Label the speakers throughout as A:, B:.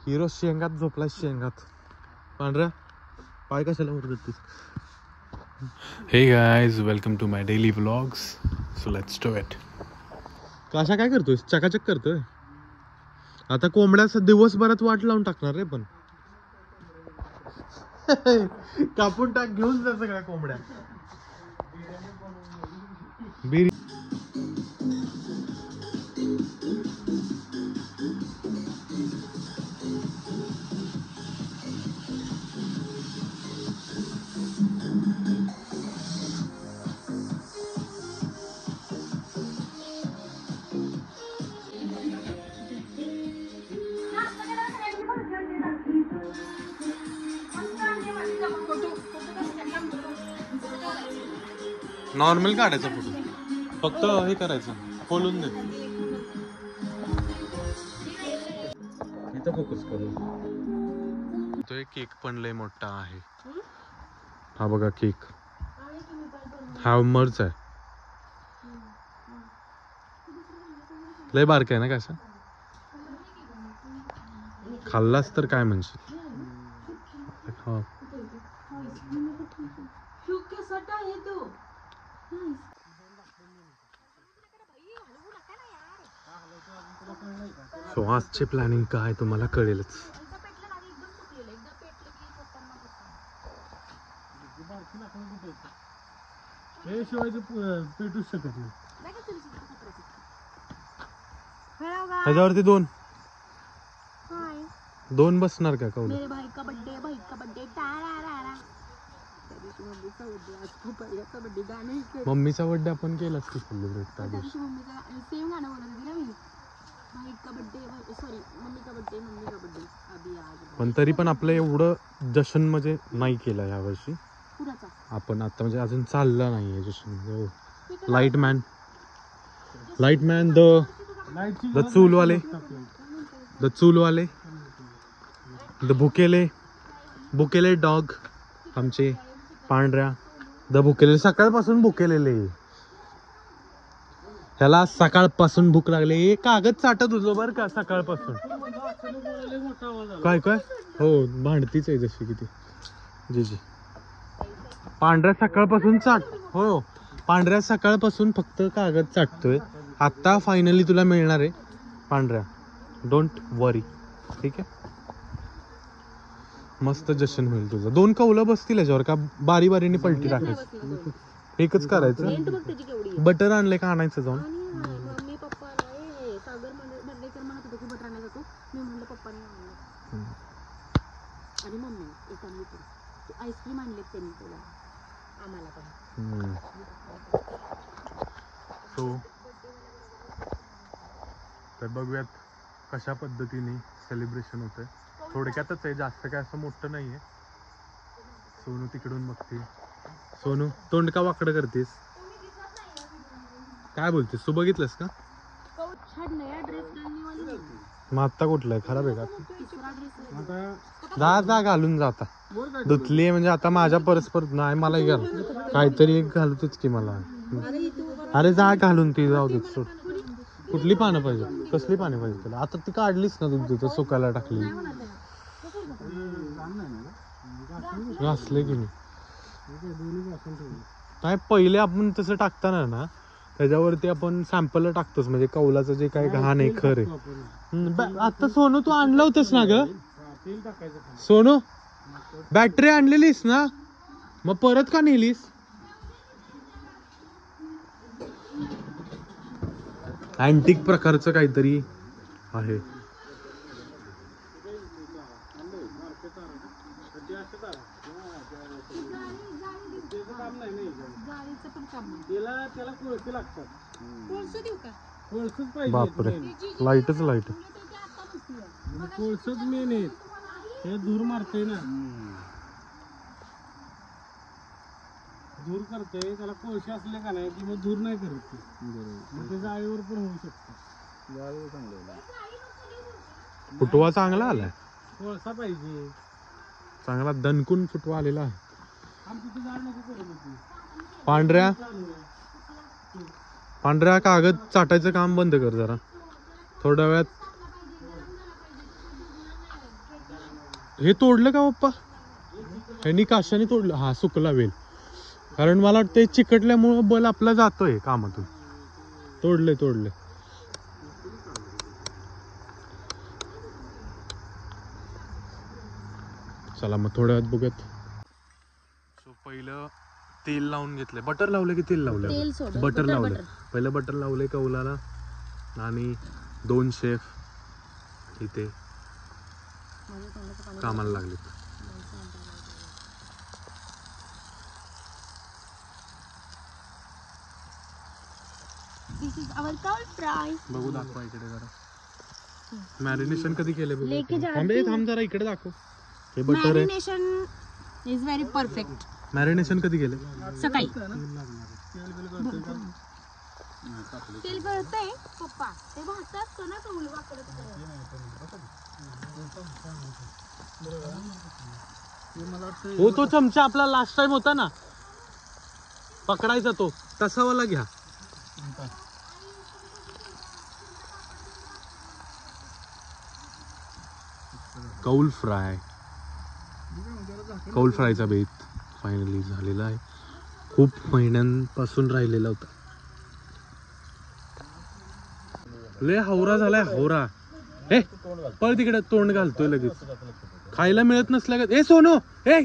A: Hero शेंगात झोपला शेंगात. पांढऱ्या पाय कशाला वर करतेस?
B: Hey guys, welcome to my daily vlogs. So let's do it.
A: कशा काय करतोय? चकाचक करतोय. आता कोंबड्या दिवसभरात वाट लावून टाकणार रे. पण कापून टाक, घेऊन जा सगळ्या कोंबड्या. नॉर्मल काढायचा फोटो, फक्त हे करायचं, खोलून दे. इथं फोकस करू. तो एक केक पण लय मोठा आहे. हा बघा केक, हा मर्च आहे. लय बारका आहे ना कसा? खाल्लास तर काय म्हणशील? हा सो आजचे प्लॅनिंग काय तुम्हाला कळेलच.
C: हे शिवायचं पेटूच शकत नाही.
A: ह्याच्यावरती दोन बसणार का कौल? मम्मीचा बर्थडे आपण केलाच की सेलिब्रेट त्या दिवशी. पण तरी पण आपलं एवढं जशन म्हणजे नाही केलं या वर्षी आपण. आता म्हणजे अजून चाललं नाहीये जशन. लाईटमॅन द चूलवाले द भुकेले डॉग आमचे पांढऱ्या. द भुकेले सकाळपासून भुकेलेले. ह्याला सकाळपासून भूक लागली. कागद चाटत होतो बर का सकाळपासून. काय हो भांडतीच आहे जशी किती जी पांढऱ्या सकाळपासून हो पांढऱ्या सकाळपासून फक्त कागद चाटतोय. आता फायनली तुला मिळणार आहे पांढऱ्या. डोंट वरी. ठीक आहे, मस्त जशन होईल तुझं. 2 कौलं बसतील याच्यावर का? बारी बारीने पलटी टाकायची. एकच करायचं. बटर आणले का आणायचं जाऊन? सो तर बघूयात कशा पद्धतीने सेलिब्रेशन होतंय. थोडक्यातच आहे, जास्त काय असं मोठं नाहीये. सोनू तिकडून बघते. सोनू तोंड का वाकडं करतेस? काय बोलतेस तू? बघितलंस का? मग आत्ता कुठला आहे? खराब आहे का? जा घालून जाता. धुतली म्हणजे आता माझ्या परस्पर नाही. मला घाल काहीतरी एक घालतोच की मला. अरे जा घालून ती जाऊ दे. सोड. कुठली पानं पाहिजे? कसली पानं पाहिजे तुला? आता ती काढलीस ना तू तिथं सुकायला टाकली. घासले की मी काय पहिले आपण तसं टाकताना ना त्याच्यावरती आपण सॅम्पल टाकतोच. म्हणजे कौलाचं जे काय घाण आहे खर आहे. आता सोनू तू आणलं होतंस ना ग? सोनू बॅटरी आणलेलीस ना, मग परत का नेलीस? अँटिक प्रकारचं काहीतरी आहे. बापरे, लाईटच लाईट.
C: कोळसच मेन आहे. हे धूर मारतय ना, धूर करतय. त्याला कोळसे असले का नाही की मग धूर नाही करत. ते जाळीवर पण होऊ शकतं. जाळीवर चांगलं.
A: फुटवा चांगला आलाय.
C: कोळसा पाहिजे
A: चांगला दणकून फुटवा आलेला आहे.
C: आमची जाळ नको करू नको.
A: पांढऱ्या कागद चाटायचं काम बंद कर जरा थोड्या वेळात. हे तोडलं का पप्पा? ह्यांनी काशाने तोडलं. हा सुकला वेल, कारण मला वाटतं चिकटल्यामुळं बल आपला जातोय कामातून. तोडले. चला मग थोड्या वेळात बघूयात. सो पहिलं तेल लावून घेतलंय. बटर लावलं की तेल लावलं? बटर लावलं. पहिलं बटर लावलंय कौलाला आणि 2 शेफ इथे कामाला लागले.
D: This is our cow fry.
A: बघू, दाखवा इकडे जरा. मॅरिनेशन कधी केलंय बघू.
D: लेके जा रही
A: थांब जरा इकडे दाखव. हे बटर आहे.
D: Marination is very perfect.
A: Marination कधी केलंय?
D: सकाळी तेल गळतंय पप्पा, ते भात असतो ना तो उलवाकडे
A: हो, तो चमचा आपला लास्ट टाइम होता ना पकडायचा, तो तसा वाला घ्या. कौल फ्रायचा बेत फायनली झालेला आहे. खूप महिन्यांपासून राहिलेला होता. लय हावरा झालाय, हावरा. ए पळ तिकडे, तोंड घालतोय लगेच. खायला मिळत नसल्या का? ए सोनू, ए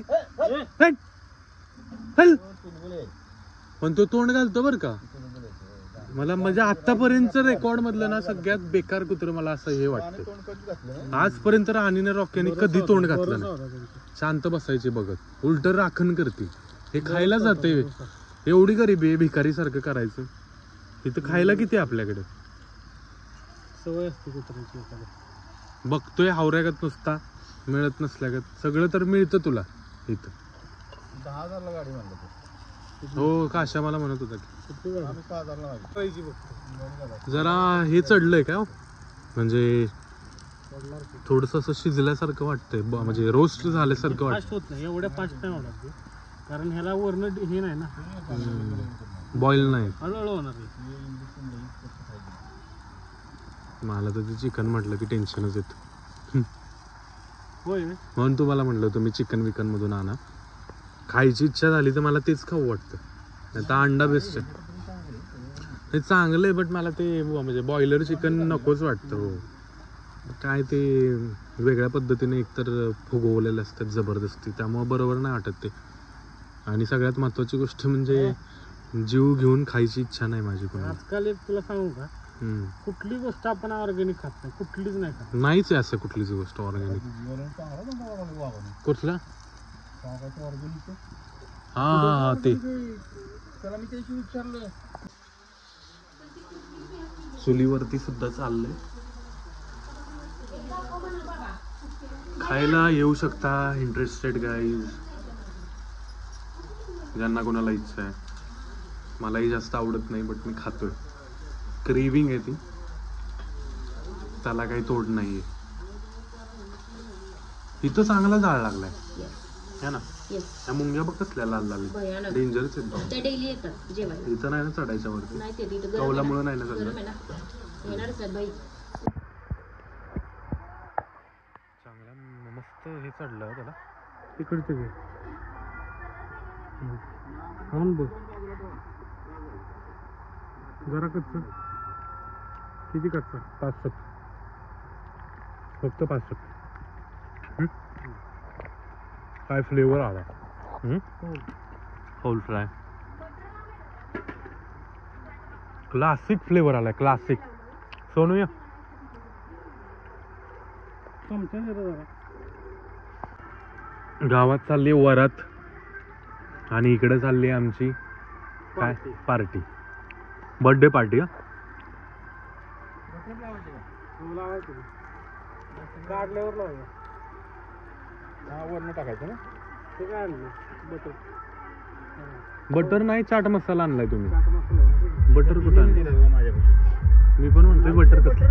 A: पण तो तोंड घालतो बर का. मला म्हणजे आतापर्यंत रेकॉर्ड मधलं ना सगळ्यात बेकार कुत्र मला असं हे वाटतं. आजपर्यंत राणीने रॉक्याने कधी तोंड घातलं नाही. शांत बसायचे बघत, उलट राखण करते. हे खायला जाते. एवढी गरीबी, भिकारी सारखं करायचं. इथं खायला किती आपल्याकडे
C: सवय असते कुत्र्याची.
A: बघतोय हावऱ्यागत नुसता, मिळत नसल्यागत. सगळं तर मिळतं तुला इथं.
C: 10,000 गाडी म्हणलं
A: हो, काशा मला म्हणत होता की
C: पाहिजे.
A: जरा हे चढलंय का, म्हणजे थोडस असं शिजल्यासारखं वाटतंय, म्हणजे रोस्ट झाल्यासारखं वाटतं.
C: फास्ट होत नाही, एवढ्या फास्ट नाही होणार ते, कारण ह्याला वरण हे नाही ना,
A: बॉईल नाही.
C: हळूहळू होणार.
A: मला तर ते चिकन म्हटलं की टेन्शनच येतं.
C: होय,
A: म्हणून तुम्हाला म्हटलं होतं मी चिकन विकन मधून आणा. खायची इच्छा झाली तर मला तेच खाऊ वाटतं. नाही तर अंडा बेस्ट आहे. हे चांगलं आहे, बट मला ते म्हणजे बॉयलर चिकन नकोच वाटतं. हो, काय ते वेगळ्या पद्धतीने एकतर फुगवलेले असतात जबरदस्ती, त्यामुळे बरोबर नाही वाटत ते. आणि सगळ्यात महत्वाची गोष्ट म्हणजे जीव घेऊन खायची इच्छा नाही माझी कोणी.
C: आजकाल एक तुला सांगू का, कुठली गोष्ट आपण ऑर्गॅनिक खात नाही, कुठलीच नाही खात.
A: नाहीच आहे असं कुठलीच गोष्ट ऑर्गॅनिक. कुठला? हा ते चुलीवरती सुद्धा चाललंय. खायला येऊ शकता इंटरेस्टेड गाईज, ज्यांना कोणाला इच्छा आहे. मलाही जास्त आवडत नाही, बट मी खातोय. क्रेविंग आहे ती, त्याला काही तोड नाहीये. इथं चांगला जाळ लागलाय है ना. त्या मुंग्या बघ कसल्या लाल लाल, डेंजरच आहेत. इथं नाही ना चढायच्या वरती, कौलामुळे नाही ना सगळं. चांगला मस्त हे चढलं त्याला.
C: तिकडचे घे खाऊन बघ. जरा कच्चा, किती कच्चा?
A: 5-7, फक्त 5-7. काय फ्लेवर आला. होल फ्राय क्लासिक फ्लेवर आलाय, क्लासिक. सोनू या. गावात चालली वरात आणि इकडे चालली आमची काय पार्टी, बर्थडे पार्टी.
C: काढल्यावर लावूया.
A: वरण टाकायचं ना.
C: ते काय आणलं? बटर.
A: बटर नाही, चाट मसाला आणलाय तुम्ही.
C: चाट मसाला.
A: बटर कुठं आणलं? मी पण म्हणतोय बटर कसं.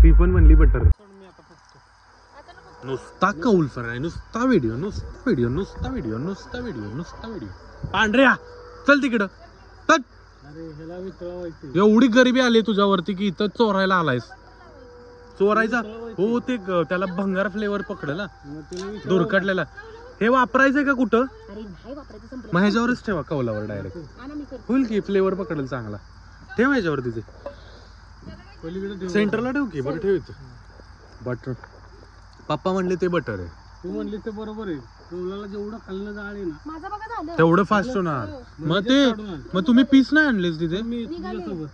A: ती पण म्हणली बटर. नुसता कौल फ्राय, नुसता व्हिडिओ, नुसता व्हिडिओ, नुसता व्हिडिओ, नुसता व्हिडिओ, नुसता व्हिडिओ. पांढऱ्या चल तिकडं.
C: अरे ह्याला वितळवायचं.
A: एवढी गरिबी आली तुझ्यावरती की इथं चोरायला आलायस. चोरायचा हो ते त्याला भंगार फ्लेवर पकडलं ना
C: मग तिला विचार
A: दुर्कटलेला. हे वापरायचंय का कुठं?
D: अरे नाही वापरायचं संपलं.
A: मग ह्याच्यावरच ठेवा कौलावर डायरेक्ट
D: आणा मी करते.
A: होईल की फ्लेवर पकडेल चांगला. ठेव ह्याच्यावर तिथे
C: पलीकडे ठेव.
A: सेंटरला ठेव की बरं ठेव इथं बटर. पप्पा म्हणले ते बटर आहे
C: तू म्हणली ते बरोबर आहे. कौलाला जेवढं खाल्लं जाळ आहे ना
D: माझं बघा झालं.
A: तेवढं फास्ट होणार. मग ते मग तुम्ही पीस नाही आणलेच तिथे.
C: मी तुझ्यासोबत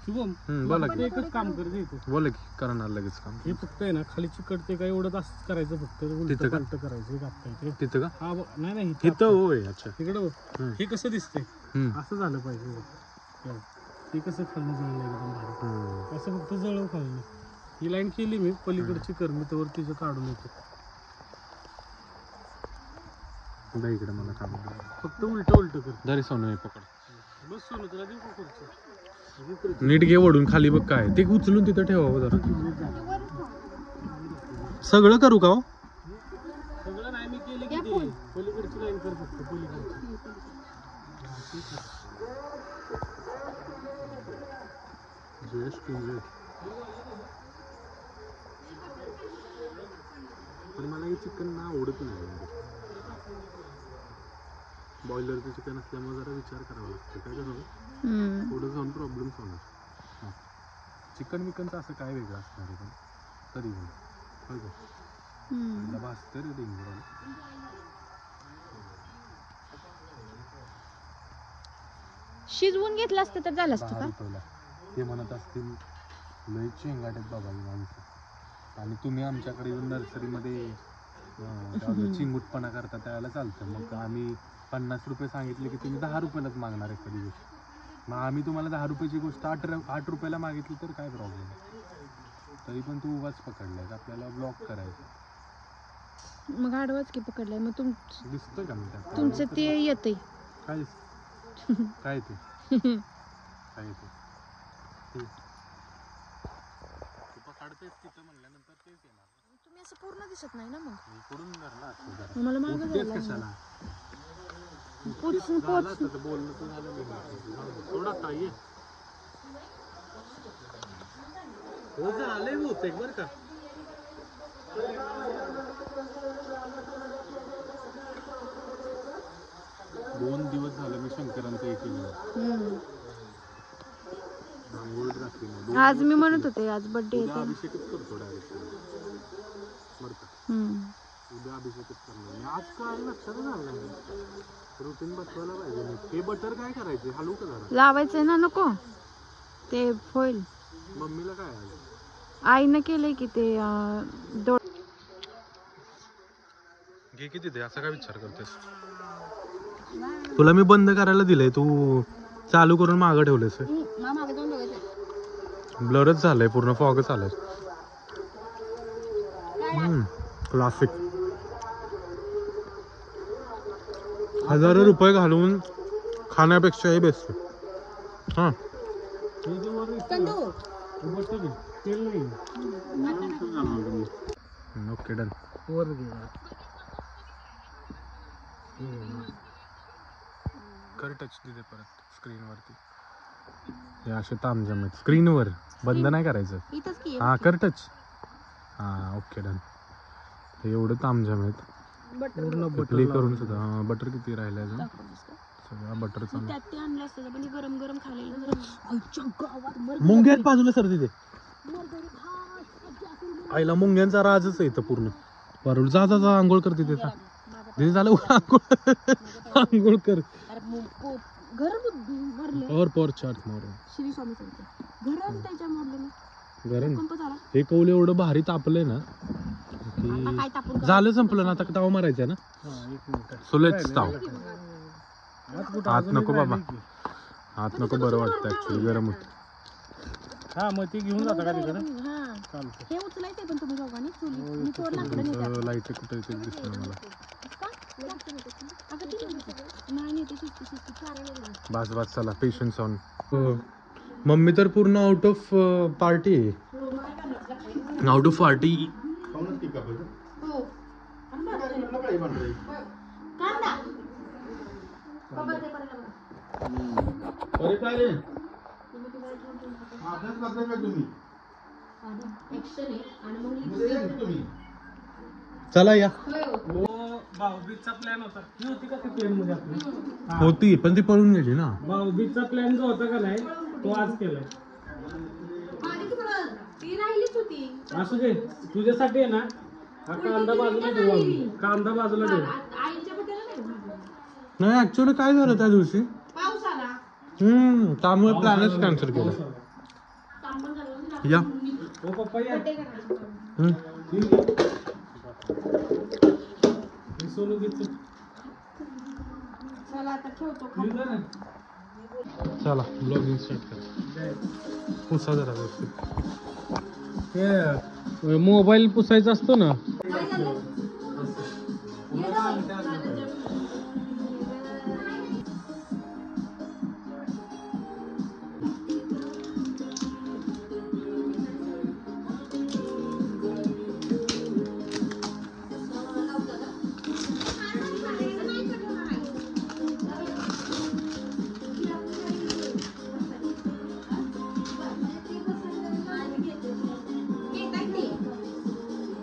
C: शुभम
A: बोला
C: फक्त
A: की
C: एकच काम करते इथं.
A: बोला की करणार लगेच काम.
C: हे फक्त आहे ना खाली चिकटते काय एवढं असंच करायचं फक्त
A: तिथं
C: उलटं
A: का?
C: पालटं करायचं. हे घातलं इथे.
A: तिथं का?
C: हा नाही नाही
A: इथं होय. अच्छा.
C: तिकडं बघ.
A: हम्म.
C: हे कसं दिसतंय
A: हम्म.
C: असं झालं पाहिजे बघ. हे बघ. हे कसं खाल्लं जळलं एकदम भारी.
A: हम्म.
C: असं फक्त जळव खाल्लं. ही लाईन केली मी पलीकडची कर मी त्यावर तिचं काढून येतो.
A: दे इकडे मला काम.
C: फक्त उलट कर.
A: जरी सोनं हे पकड.
C: बस सोनं तुला देऊ का खुर्ची?
A: नीट घे ओढून खाली बघ काय ते उचलून तिथं ठेवावं जरा. सगळं करू का हो?
C: सगळं नाही मी केलं की ते पलीकडची लाईन कर फक्त पलीकडची.
A: पण मला हे चिकन ना आवडत नाही. बॉयलरचं चिकन असल्यामुळे जरा विचार करावा लागतो. काय कसं पुढे जाऊन प्रॉब्लेम्स होणार. चिकन विकनचं असं काय वेगळं असणार आहे पण तरी पण मला भासतं रे डेंजर.
D: शिजवून घेतलं असतं तर झालं असतं का?
A: ते म्हणत असतील लय चेंगाट बाबा ही माणसं आणि तुम्ही आमच्याकडे येऊन नर्सरीमध्ये चिंगूटपणा करता त्याला चालतं. मग आम्ही 50 रुपये सांगितले की तुम्ही 10 रुपयालाच मागणार एखादी गोष्ट. मग आम्ही तुम्हाला 10 रुपयाची गोष्ट 8 रुपयाला मागितली तर काय प्रॉब्लेम. तरी पण तू उगाच पकडलाय. आपल्याला ब्लॉक करायचं.
D: मग आडवाच की पकडलाय. मग
A: दिसतंय का मी त्यात?
D: तुमचं ते येतंय.
A: काय दिसतं? काय ते काय ते तू पकडतेस तिथं म्हणल्यानंतर तेच येणार.
D: तुम्ही असं पूर्ण दिसत नाही ना मग.
A: मी करून धरला असं जरा.
D: मला मागं
A: उठतेस
D: जायला
A: कशाला?
D: पोचून
A: झालं आता तर बोलणं तर झालं नाही. थोडा काय हो झालंय बहुतेक बरं का. दोन दिवस झालं मी शंकरांचं हे केलं. आंघोळ रात्री नाही.
D: आज मी म्हणत होते आज बर्थडे
A: उद्या
D: येते.
A: अभिषेकच करतो डायरेक्ट बरं का. उद्या अभिषेकच करणार मी. आज काय लक्षात झालं नाही. रुटीन बसवायला पाहिजे. हे बटर काय करायचे? हलवू का जरा?
D: लावायचंय ना नको ते होईल.
A: मम्मीला काय आहे?
D: आईनं केलंय की ते
A: घे किती ते असं काय विचार करतेस? तुला मी बंद करायला दिलंय तू चालू करून मागं ठेवलेस. ब्लरच झालंय पूर्ण. फॉगच आलाय. क्लासिक. हजारो रुपये घालून खाण्यापेक्षा हे बेस्ट. हा
C: तेल नाही
A: ओके डन.
C: वर घे.
A: कर टच तिथे परत स्क्रीन वरती. हे असे तामझाम आहेत स्क्रीनवर. बंद नाही करायचं.
D: इथंच की
A: हा कर टच. हा ओके डन. हे एवढं तामझाम आहेत.
C: पूर्ण
A: प्ले करून सुद्धा. बटर किती राहिलं अजून? सगळा बटरचा.
D: त्यात ते आणलं असतं पण गरम गरम खाल्लेलं.
A: मुंग्यात बाजूला सर तिथे. आईला मुंग्यांचा राजच आहे इथं पूर्ण. बरोबर जा जा जा आंघोळ कर तिथे. तिथे झालं आंघोळ. आंघोळ कर.
D: घर भरले
A: और पोर चार्ट मारून
D: श्री स्वामी सांगते घर त्याच्या मोडलं
A: गरम.
D: पंप झाला.
A: हे कौल एवढं भारी तापलंय ना
D: आता
A: की
D: काय तापून
A: झालं संपलं ना. आता ताव मारायचं ना.
C: एक मिनिट.
A: सोलेच ताव. आत
C: अजून
A: नको
C: एक
A: बाबा.
C: राहिलंय की.
A: आत नको. बरं वाटतं ऍक्च्युली गरम होत.
C: हा मग ते घेऊन जाता का तिकडे?
D: हा
C: चालतं.
D: हे उचलायचंय पण तुम्ही दोघांनी चुली मी तोड लाकडं नेते.
A: लाईट कुठे येते दिसलं मला.
D: अगं ती नाही नेते शिस्ती शिस्ती चारायला.
A: बस बस चला पेशन्स ऑन. मम्मी तर पूर्ण out of party. Out of party.
D: हो कांदा बाबा ते करायला बघा.
A: अरे काय रे अभ्यास करताय का तुम्ही?
D: ऍक्शन आहे आणि मग
A: चला या.
C: भाऊबीजचा प्लॅन होता ती होती का ती प्लॅन मध्ये आपली
A: होती पण ती पळून गेली ना.
C: भाऊबीजचा प्लॅन जो होता का नाही तो आज केलाय.
D: ती राहिलीच होती.
C: असू दे तुझ्यासाठी आहे ना हा कांदा बाजूला ठेवू आम्ही. कांदा बाजूला ठेवू.
D: आईच्या बड्डेला नाही का?
A: नाही ऍक्च्युअली काय झालं त्या दिवशी
D: पाऊस आला.
A: त्यामुळे प्लॅनच कॅन्सल केला.
D: काम पण झालं.
A: या.
C: ओ पप्पा या.
D: बड्डे करायचं.
A: हम्म.
C: हे सोनू घेतो.
D: चला आता ठेवतो.
C: ठीक आहे ना?
A: चला ब्लॉगिंग स्टार्ट करा. पुसा जरा व्यवस्थित.
C: हे मोबाईल पुसायचा असतो ना.
D: काय झालं?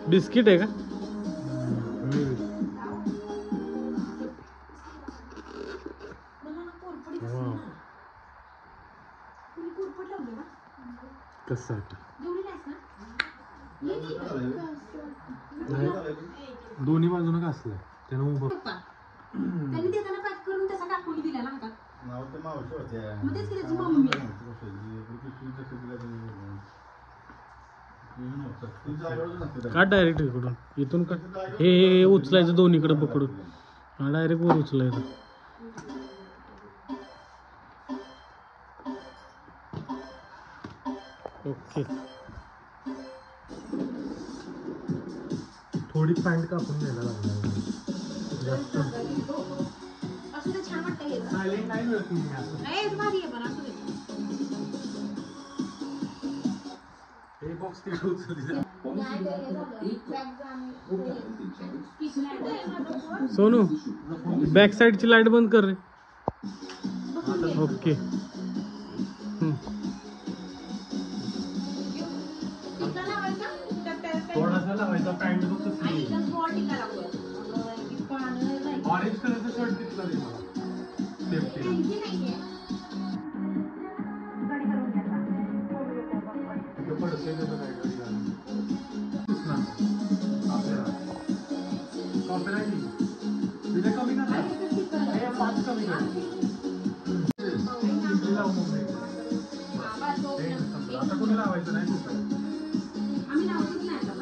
C: बिस्किट आहे का?
A: कसं आहे? दोन्ही बाजूने घासलंय त्यानं उभं.
D: त्यांनी देताना पॅक करून त्याचा काकून दिला ना हातात. मग तेच की त्याची मम्मी.
C: का डायरेक्ट इकडून इथून का हे उचलायचं दोन्हीकडे पकडून. हा डायरेक्ट वर उचलायचं. ओके.
A: थोडी पॅन्ट कापून घ्यायला लागणार.
D: असू दे छान वाटतं हे.
A: नाही मिळत मी असं.
D: नाही भारी आहे पण असू दे.
A: हे बॉक्स तिकडे उचलली.
C: सोनू बॅक साईडची लाईट बंद कर रे. ओके.
A: थोडासा लावायचा पॅन्ट फक्त ऑरेंज कलरचा शर्ट दिसला रे मला. सेफ्टी कमी ना पाच कमी आता कोणी लावायचं नाही.
D: आम्ही लावतच नाही आता.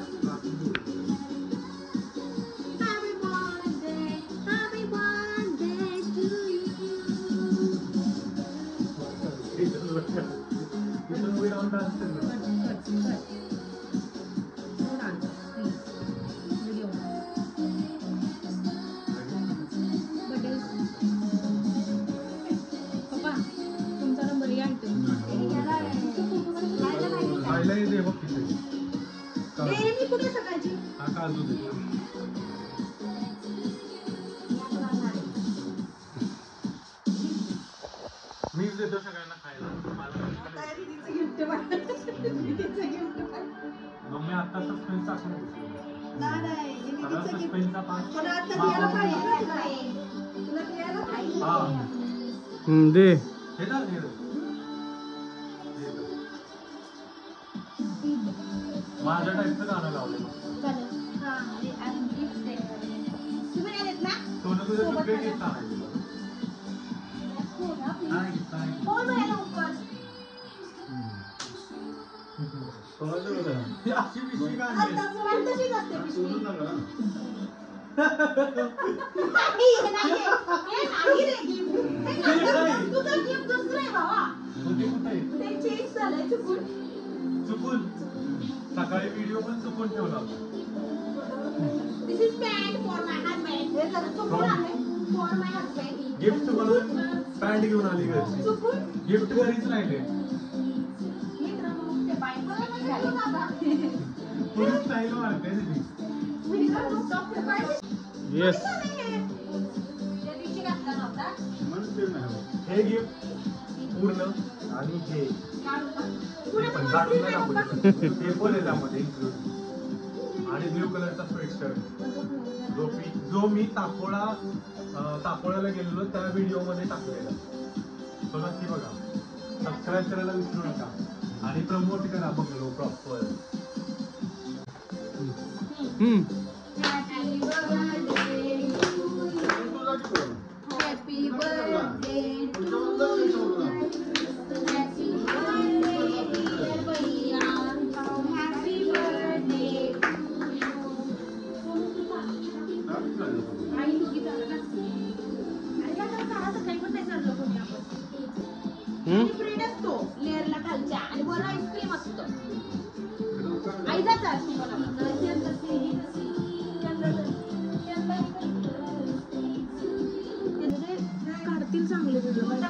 A: मीच देतो सगळ्यांना खायला. मग मी आता सस्पेन्स टाकून सस्पेन्सचा
C: दे.
A: माझ्या टाईपचं गाणं लावलं. सोनं तुझं सगळे गीत सांगायचं. अशी पिशवी का चुकून सकाळी व्हिडिओ पण चुकून ठेवला. गिफ्ट म्हणून पॅन्ट घेऊन आली घरची. गिफ्ट घरीच राहिले. स्टाईल मारते.
C: येस.
A: हे गिफ्ट पूर्ण आणि हे
D: पुढे
A: पण काढून नाही दाखवलं. हे पण आहे त्यामध्ये include. आणि ब्ल्यू कलरचा स्वेटशर्ट जो मी तापोळ्याला गेलेलो त्या व्हिडिओ मध्ये टाकलेला. तो नक्की बघा. सबस्क्राईब करायला विसरू नका आणि प्रमोट करा बघलो proper.
D: Happy birthday to you. Happy birthday dear भैया. Happy birthday to you. आई तू गीत आलं ना. अरे काय करत आहात? काही पण नाही चाललं कोणी आपण. ब्रेड असतो लेअरला खालच्या आणि वर आईस्क्रीम असतो. आई जातात काढतील चांगले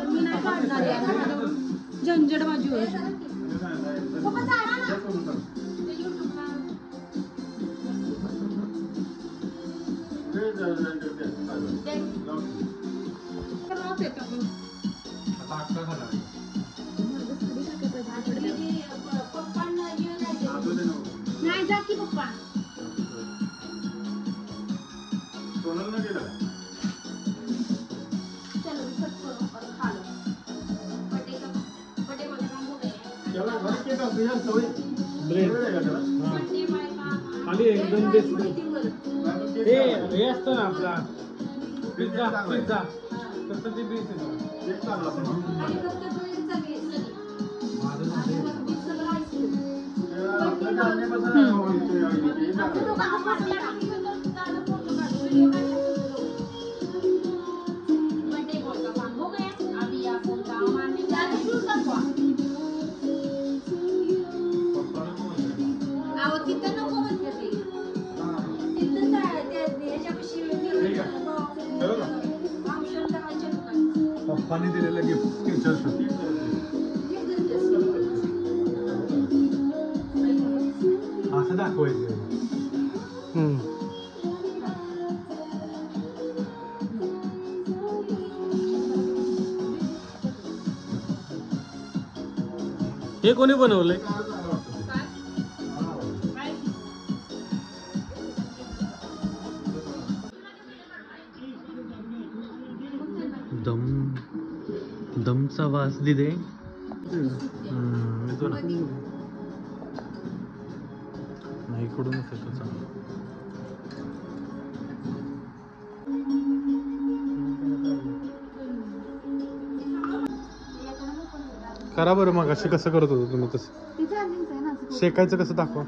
D: मी नाही काढणार. झंझट माझी होईल. नाही जा की पप्पा. चलो सब करो और खा लो. बर्थडे का काम हो गया.
C: आणि एकदम बेस्ट हे असतं ना आपला पिझ्झा तसं ते बेस
A: पप्पाने दिलेलं गिफ्ट फ्युचर असं दाखवायचं.
C: हे कोणी बनवलंय?
A: दमचा वास दिदे. येतो ना नाही इकडूनच येतो चांगला. करा बरं मग असे कसं करत होतो तुम्ही तसं शेकायचं कसं दाखवा.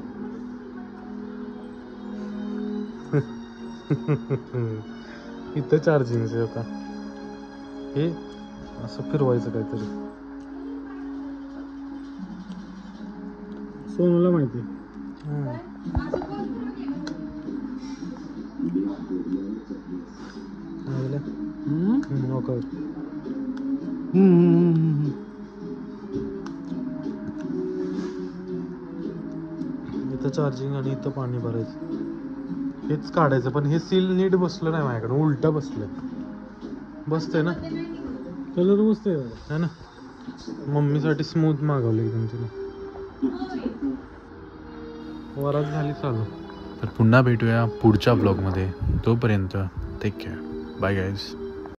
A: इथं चार्जिंग आहे का हे असं फिरवायचं काहीतरी.
C: सोनूला माहिती.
A: इथं चार्जिंग आणि इथं पाणी भरायचं. हेच काढायचं पण हे सील नीट बसलं नाही माझ्याकडे. उलटं बसलंय. बसतंय ना
C: कलर मस्त
A: आहे ना. मम्मीसाठी स्मूथ मागवलं एकदम तिने. वरात झाली चालू.
B: तर पुन्हा भेटूया पुढच्या ब्लॉगमध्ये. तोपर्यंत टेक केअर. Bye guys.